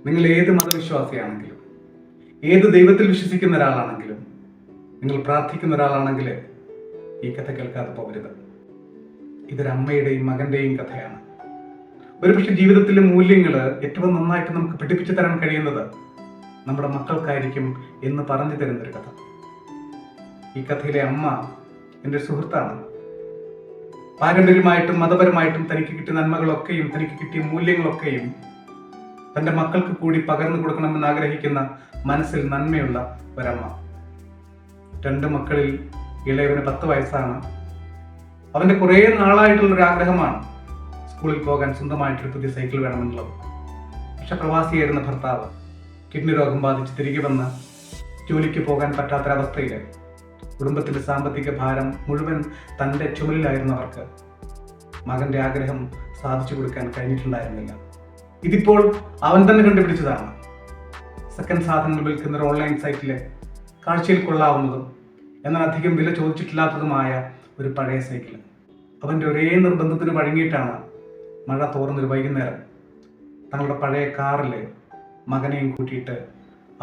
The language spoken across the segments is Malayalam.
നിങ്ങൾ ഏത് മതവിശ്വാസിയാണെങ്കിലും, ഏത് ദൈവത്തിൽ വിശ്വസിക്കുന്ന ഒരാളാണെങ്കിലും, നിങ്ങൾ പ്രാർത്ഥിക്കുന്ന ഒരാളാണെങ്കിൽ ഈ കഥ കേൾക്കാതെ പോകരുത്. ഇതൊരമ്മയുടെയും മകന്റെയും കഥയാണ്. ഒരുപക്ഷെ ജീവിതത്തിലെ മൂല്യങ്ങൾ ഏറ്റവും നന്നായിട്ട് നമുക്ക് പഠിപ്പിച്ചു തരാൻ കഴിയുന്നത് നമ്മുടെ മക്കൾക്കായിരിക്കും എന്ന് പറഞ്ഞു തരുന്നൊരു കഥ. ഈ കഥയിലെ അമ്മ എൻ്റെ ഒരു സുഹൃത്താണ്. പാരമ്പര്യമായിട്ടും മതപരമായിട്ടും തനിക്ക് കിട്ടിയ നന്മകളൊക്കെയും തനിക്ക് കിട്ടിയ മൂല്യങ്ങളൊക്കെയും തൻ്റെ മക്കൾക്ക് കൂടി പകർന്നു കൊടുക്കണമെന്ന് ആഗ്രഹിക്കുന്ന മനസ്സിൽ നന്മയുള്ള ഒരമ്മ. 2 മക്കളിൽ ഇളയവന് 10 വയസ്സാണ്. അവൻ്റെ കുറേ നാളായിട്ടുള്ളൊരു ആഗ്രഹമാണ് സ്കൂളിൽ പോകാൻ സ്വന്തമായിട്ടൊരു പുതിയ സൈക്കിൾ വേണമെന്നുള്ളത്. പക്ഷെ പ്രവാസിയായിരുന്ന ഭർത്താവ് കിഡ്നി രോഗം ബാധിച്ച് തിരികെ വന്ന് ജോലിക്ക് പോകാൻ പറ്റാത്തൊരവസ്ഥയിൽ കുടുംബത്തിൻ്റെ സാമ്പത്തിക ഭാരം മുഴുവൻ തൻ്റെ ചുമലിലായിരുന്നവർക്ക് മകൻ്റെ ആഗ്രഹം സാധിച്ചു കൊടുക്കാൻ കഴിഞ്ഞിട്ടുണ്ടായിരുന്നില്ല. ഇതിപ്പോൾ അവൻ തന്നെ കണ്ടുപിടിച്ചതാണ്. സെക്കൻഡ് സാധനങ്ങൾ വിൽക്കുന്ന ഒരു ഓൺലൈൻ സൈറ്റിലെ കാഴ്ചയിൽ കൊള്ളാവുന്നതും എന്നാൽ അധികം വില ചോദിച്ചിട്ടില്ലാത്തതുമായ ഒരു പഴയ സൈക്കിൾ. അവൻ്റെ ഒരേ നിർബന്ധത്തിന് വഴങ്ങിയിട്ടാണ് മഴ തോർന്നൊരു വൈകുന്നേരം തങ്ങളുടെ പഴയ കാറിൽ മകനെയും കൂട്ടിയിട്ട്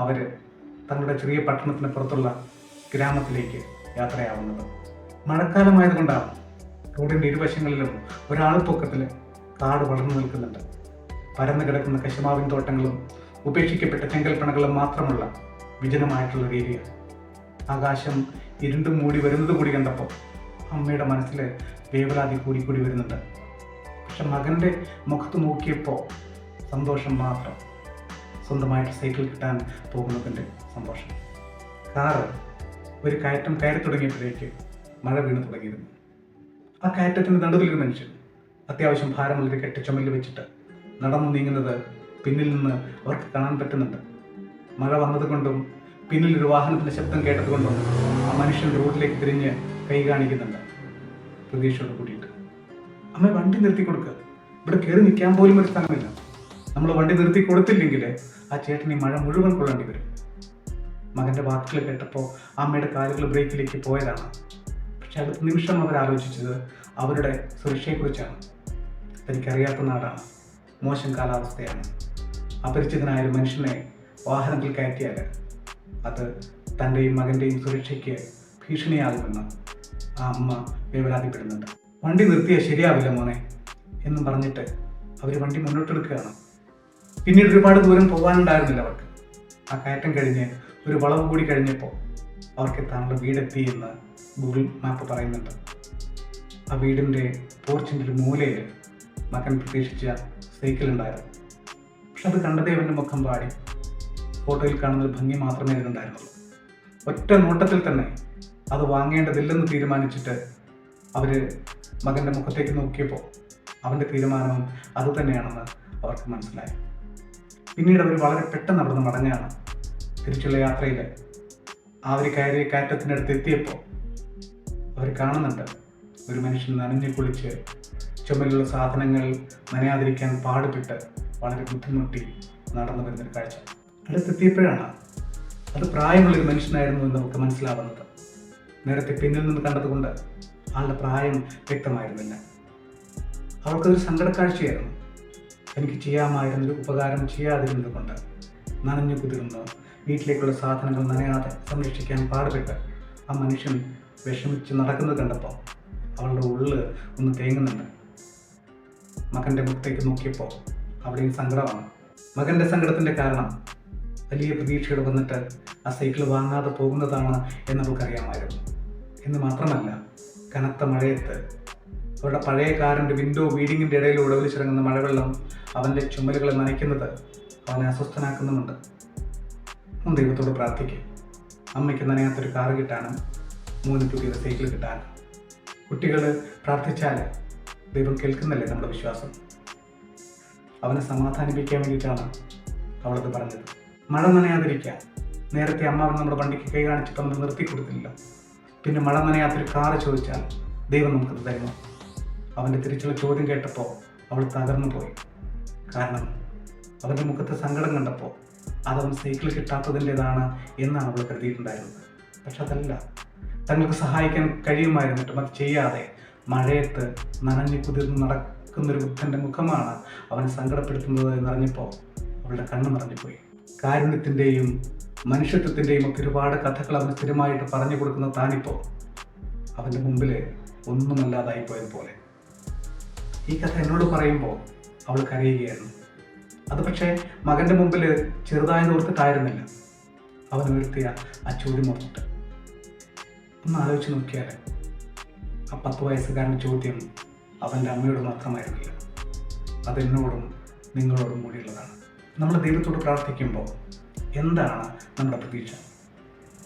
അവർ തങ്ങളുടെ ചെറിയ പട്ടണത്തിന് പുറത്തുള്ള ഗ്രാമത്തിലേക്ക് യാത്രയാവുന്നത്. മഴക്കാലമായതുകൊണ്ടാണ് റോഡിൻ്റെ ഇരുവശങ്ങളിലും ഒരാൾപ്പൊക്കത്തിൽ കാട് വളർന്നു നിൽക്കുന്നുണ്ട്. പരന്നു കിടക്കുന്ന കശുമാവിൻ തോട്ടങ്ങളും ഉപേക്ഷിക്കപ്പെട്ട ചെങ്കൽപ്പണകളും മാത്രമുള്ള വിജനമായിട്ടുള്ള ഏരിയ. ആകാശം ഇരുണ്ടും മൂടി വരുന്നത് കൂടി കണ്ടപ്പോൾ അമ്മയുടെ മനസ്സിൽ വേവലാതി കൂടി വരുന്നുണ്ട്. പക്ഷെ മകൻ്റെ മുഖത്ത് നോക്കിയപ്പോൾ സന്തോഷം മാത്രം. സ്വന്തമായിട്ട് സൈക്കിൾ കിട്ടാൻ പോകുന്നതിൻ്റെ സന്തോഷം. കാറ് ഒരു കയറ്റം കയറി തുടങ്ങിയപ്പോഴേക്ക് മഴ വീണ് തുടങ്ങിയിരുന്നു. ആ കയറ്റത്തിൻ്റെ നടുവിലൊരു മനുഷ്യൻ അത്യാവശ്യം ഭാരമുള്ളൊരു കെട്ട് ചുമലിൽ വെച്ചിട്ട് നടന്നു നീങ്ങുന്നത് പിന്നിൽ നിന്ന് അവർക്ക് കാണാൻ പറ്റുന്നുണ്ട്. മഴ വന്നതുകൊണ്ടും പിന്നിലൊരു വാഹനത്തിൻ്റെ ശബ്ദം കേട്ടതുകൊണ്ടും ആ മനുഷ്യൻ റോഡിലേക്ക് തിരിഞ്ഞ് കൈ കാണിക്കുന്നുണ്ട് പ്രതീക്ഷയോട് കൂടിയിട്ട്. അമ്മ വണ്ടി നിർത്തി കൊടുക്കുക, ഇവിടെ കയറി നിൽക്കാൻ പോലും ഒരു സ്ഥലമില്ല. നമ്മൾ വണ്ടി നിർത്തി കൊടുത്തില്ലെങ്കിൽ ആ ചേട്ടൻ ഈ മഴ മുഴുവൻ കൊള്ളേണ്ടി വരും. മകൻ്റെ വാക്കുകൾ കേട്ടപ്പോൾ അമ്മയുടെ കാലുകൾ ബ്രേക്കിലേക്ക് പോയതാണ്. പക്ഷെ അടുത്ത നിമിഷം അവർ ആലോചിച്ചത് അവരുടെ സുരക്ഷയെക്കുറിച്ചാണ്. തനിക്കറിയാത്ത നാടാണ്, മോശം കാലാവസ്ഥയാണ്. അപരിചിതനായ ഒരു മനുഷ്യനെ വാഹനത്തിൽ കയറ്റിയാൽ അത് തൻ്റെയും മകൻ്റെയും സുരക്ഷയ്ക്ക് ഭീഷണിയാകുമെന്ന് ആ അമ്മ വേവലാതിപ്പെടുന്നുണ്ട്. വണ്ടി നിർത്തിയാൽ ശരിയാവില്ല മോനെ എന്നും പറഞ്ഞിട്ട് അവർ വണ്ടി മുന്നോട്ടെടുക്കുകയാണ്. പിന്നീട് ഒരുപാട് ദൂരം പോകാനുണ്ടായിരുന്നില്ല അവർക്ക്. ആ കയറ്റം കഴിഞ്ഞ് ഒരു വളവ് കൂടി കഴിഞ്ഞപ്പോൾ അവർക്ക് എത്താനുള്ള വീടെത്തി എന്ന് ഗൂഗിൾ മാപ്പ് പറയുന്നുണ്ട്. ആ വീടിൻ്റെ പോർച്ചിൻ്റെ ഒരു മൂലയിൽ മകൻ പ്രതീക്ഷിച്ച സൈക്കിൾ ഉണ്ടായിരുന്നു. പക്ഷെ അത് കണ്ടതേ അവൻ്റെ മുഖം പാടി. ഫോട്ടോയിൽ കാണുന്നൊരു ഭംഗി മാത്രമേ അതിനുണ്ടായിരുന്നുള്ളൂ. ഒറ്റ നോട്ടത്തിൽ തന്നെ അത് വാങ്ങേണ്ടതില്ലെന്ന് തീരുമാനിച്ചിട്ട് അവർ മകൻ്റെ മുഖത്തേക്ക് നോക്കിയപ്പോൾ അവൻ്റെ തീരുമാനവും അതുതന്നെയാണെന്ന് അവർക്ക് മനസ്സിലായി. പിന്നീട് അവർ വളരെ പെട്ടെന്ന് അവിടുന്ന് മടങ്ങുകയാണ്. തിരിച്ചുള്ള യാത്രയിൽ അവർ കയറിയ കയറ്റത്തിനടുത്ത് എത്തിയപ്പോൾ അവർ കാണുന്നുണ്ട് ഒരു മനുഷ്യൻ നനഞ്ഞു കുളിച്ച് ചുമലുള്ള സാധനങ്ങൾ നനയാതിരിക്കാൻ പാടുപെട്ട് വളരെ ബുദ്ധിമുട്ടി നടന്നു വരുന്നൊരു കാഴ്ച. അടുത്തെത്തിയപ്പോഴാണ് അത് പ്രായമുള്ളൊരു മനുഷ്യനായിരുന്നു എന്ന് നമുക്ക് മനസ്സിലാവുന്നത്. നേരത്തെ പിന്നിൽ നിന്ന് കണ്ടതുകൊണ്ട് ആളുടെ പ്രായം വ്യക്തമായിരുന്നില്ല. അവൾക്കതൊരു സങ്കടക്കാഴ്ചയായിരുന്നു. എനിക്ക് ചെയ്യാമായിരുന്നൊരു ഉപകാരം ചെയ്യാതിരുന്നത് കൊണ്ട് നനഞ്ഞു കുതിർന്ന് വീട്ടിലേക്കുള്ള സാധനങ്ങൾ നനയാതെ സംരക്ഷിക്കാൻ പാടുപെട്ട് ആ മനുഷ്യൻ വിഷമിച്ച് നടക്കുന്നത് കണ്ടപ്പോൾ അവളുടെ ഉള്ളിൽ ഒന്ന് തേങ്ങുന്നുണ്ട്. മകൻ്റെ മുഖത്തേക്ക് നോക്കിയപ്പോൾ അവിടെയും സങ്കടമാണ്. മകൻ്റെ സങ്കടത്തിൻ്റെ കാരണം വലിയ പ്രതീക്ഷയോടെ വന്നിട്ട് ആ സൈക്കിൾ വാങ്ങാതെ പോകുന്നതാണ് എന്നവൾക്കറിയാമായിരുന്നു. എന്ന് മാത്രമല്ല, കനത്ത മഴയത്ത് അവരുടെ പഴയ കാറിൻ്റെ വിൻഡോ വീടിങ്ങിൻ്റെ ഇടയിലൂടെ ഒലിച്ചിറങ്ങുന്ന മഴവെള്ളം അവൻ്റെ ചുമലുകളെ നനയ്ക്കുന്നത് അവനെ അസ്വസ്ഥനാക്കുന്നുമുണ്ട്. ദൈവത്തോട് പ്രാർത്ഥിക്കും, അമ്മയ്ക്ക് നനയാത്തൊരു കാറ് കിട്ടാനും 3 പുതിയൊരു സൈക്കിൾ കിട്ടാനും. കുട്ടികൾ പ്രാർത്ഥിച്ചാൽ ദൈവം കേൾക്കുന്നല്ലേ നമ്മുടെ വിശ്വാസം. അവനെ സമാധാനിപ്പിക്കാൻ വേണ്ടിയിട്ടാണ് അവളത് പറഞ്ഞത്. മഴ നനയാതിരിക്കാൻ നേരത്തെ അമ്മ നമ്മുടെ വണ്ടിക്ക് കൈ കാണിച്ചിട്ട് നമ്മൾ നിർത്തി കൊടുത്തില്ല. പിന്നെ മഴ നനയാത്തൊരു കാറ് ചോദിച്ചാൽ ദൈവം നമുക്കത് തരുമോ? അവൻ്റെ തിരിച്ചുള്ള ചോദ്യം കേട്ടപ്പോൾ അവൾ തകർന്നു പോയി. കാരണം അവൻ്റെ മുഖത്തെ സങ്കടം കണ്ടപ്പോൾ അതവൻ സൈക്കിൾ കിട്ടാത്തതിൻ്റെതാണ് എന്നാണ് അവൾ കരുതിയിട്ടുണ്ടായിരുന്നത്. പക്ഷെ അതല്ല, തങ്ങൾക്ക് സഹായിക്കാൻ കഴിയുമായിരുന്നിട്ടും അത് ചെയ്യാതെ മഴയത്ത് നനഞ്ഞു കുതിർന്ന് നടക്കുന്നൊരു വൃദ്ധൻ്റെ മുഖമാണ് അവനെ സങ്കടപ്പെടുത്തുന്നത് എന്നറിഞ്ഞപ്പോൾ അവളുടെ കണ്ണ് നിറഞ്ഞുപോയി. കാരുണ്യത്തിൻ്റെയും മനുഷ്യത്വത്തിൻ്റെയും ഒക്കെ ഒരുപാട് കഥകൾ അവന് സ്ഥിരമായിട്ട് പറഞ്ഞു കൊടുക്കുന്ന താനിപ്പോൾ അവൻ്റെ മുമ്പിൽ ഒന്നുമല്ലാതായി പോയതുപോലെ. ഈ കഥ എന്നോട് പറയുമ്പോൾ അവൾ കരയുകയായിരുന്നു. അത് പക്ഷേ മകൻ്റെ മുമ്പിൽ ചെറുതായെന്ന് ഓർത്തിട്ടായിരുന്നില്ല, അവൻ ഉയർത്തിയ ആ ചോദ്യം ഓർത്തിട്ട്. ഒന്ന് ആലോചിച്ച് നോക്കിയാൽ ആ 10 വയസ്സുകാരൻ്റെ ചോദ്യം അവൻ്റെ അമ്മയോട് മാത്രമായിരുന്നില്ല, അതെന്നോടും നിങ്ങളോടും കൂടിയുള്ളതാണ്. നമ്മൾ ദൈവത്തോട് പ്രാർത്ഥിക്കുമ്പോൾ എന്താണ് നമ്മുടെ പ്രതീക്ഷ?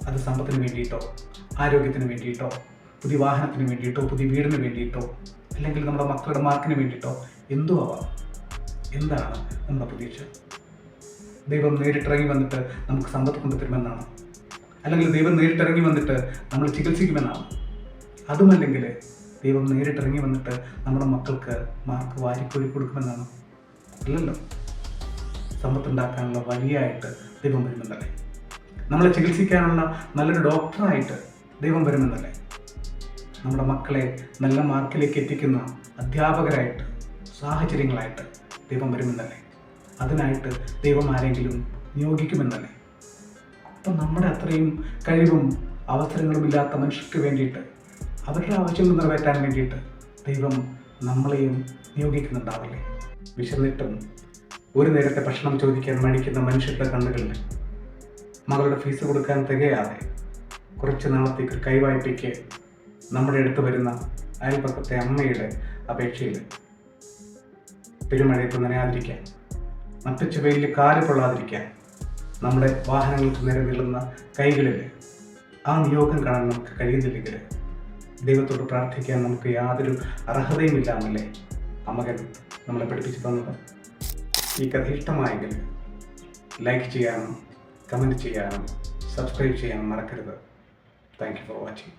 അത് സമ്പത്തിന് വേണ്ടിയിട്ടോ, ആരോഗ്യത്തിന് വേണ്ടിയിട്ടോ, പുതിയ വാഹനത്തിന് വേണ്ടിയിട്ടോ, പുതിയ വീടിന് വേണ്ടിയിട്ടോ, അല്ലെങ്കിൽ നമ്മുടെ മക്കളുടെ മാർക്കിന് വേണ്ടിയിട്ടോ എന്തോ ആവാം. എന്താണ് നമ്മുടെ പ്രതീക്ഷ? ദൈവം നേരിട്ടിറങ്ങി വന്നിട്ട് നമുക്ക് സമ്പത്ത് കൊണ്ടുതരുമെന്നാണ്? അല്ലെങ്കിൽ ദൈവം നേരിട്ടിറങ്ങി വന്നിട്ട് നമ്മൾ ചികിത്സിക്കുമെന്നാണ്? അതുമല്ലെങ്കിൽ ദൈവം നേരിട്ടിറങ്ങി വന്നിട്ട് നമ്മുടെ മക്കൾക്ക് മാർക്ക് വാരിക്കോരി കൊടുക്കുമെന്നാണ്? അല്ലല്ലോ. സമ്പത്തുണ്ടാക്കാനുള്ള വഴിയായിട്ട് ദൈവം വരുമെന്നല്ലേ? നമ്മളെ ചികിത്സിക്കാനുള്ള നല്ലൊരു ഡോക്ടറായിട്ട് ദൈവം വരുമെന്നല്ലേ? നമ്മുടെ മക്കളെ നല്ല മാർക്കിലേക്ക് എത്തിക്കുന്ന അധ്യാപകരായിട്ട്, സാഹചര്യങ്ങളായിട്ട് ദൈവം വരുമെന്നല്ലേ? അതിനായിട്ട് ദൈവം ആരെങ്കിലും നിയോഗിക്കുമെന്നല്ലേ? അപ്പം നമ്മുടെ അത്രയും കഴിവും അവസരങ്ങളും ഇല്ലാത്ത മനുഷ്യർക്ക് വേണ്ടിയിട്ട്, അവരുടെ ആവശ്യങ്ങൾ നിറവേറ്റാൻ വേണ്ടിയിട്ട് ദൈവം നമ്മളെയും നിയോഗിക്കുന്നുണ്ടാവില്ലേ? വിശന്നിട്ടും ഒരു നേരത്തെ ഭക്ഷണം ചോദിക്കാൻ മടിക്കുന്ന മനുഷ്യരുടെ കണ്ണുകളിൽ മകളുടെ ഫീസ് കൊടുക്കാൻ തികയാതെ കുറച്ച് നാളത്തേക്ക് ഒരു കൈവായ്പയ്ക്ക് നമ്മുടെ അടുത്ത് വരുന്ന അയൽപക്കത്തെ അമ്മയുടെ അപേക്ഷയിൽ പെരുമഴയത്ത് നനയാതിരിക്കാൻ, നട്ടുച്ച വെയിലിൽ കാല് കൊള്ളാതിരിക്കാൻ നമ്മുടെ വാഹനങ്ങൾക്ക് നേരെ നീളുന്ന കൈകളിൽ ആ നിയോഗം കാണാൻ നമുക്ക് കഴിയുന്നില്ലെങ്കിൽ ദൈവത്തോട് പ്രാർത്ഥിക്കാൻ നമുക്ക് യാതൊരു അർഹതയുമില്ല എന്നല്ലേ ആ മകൻ നമ്മളെ പഠിപ്പിച്ചു തന്നത്? ഈ കഥ ഇഷ്ടമായെങ്കിൽ ലൈക്ക് ചെയ്യാനും കമൻറ്റ് ചെയ്യാനും സബ്സ്ക്രൈബ് ചെയ്യാനും മറക്കരുത്. Thank you for watching.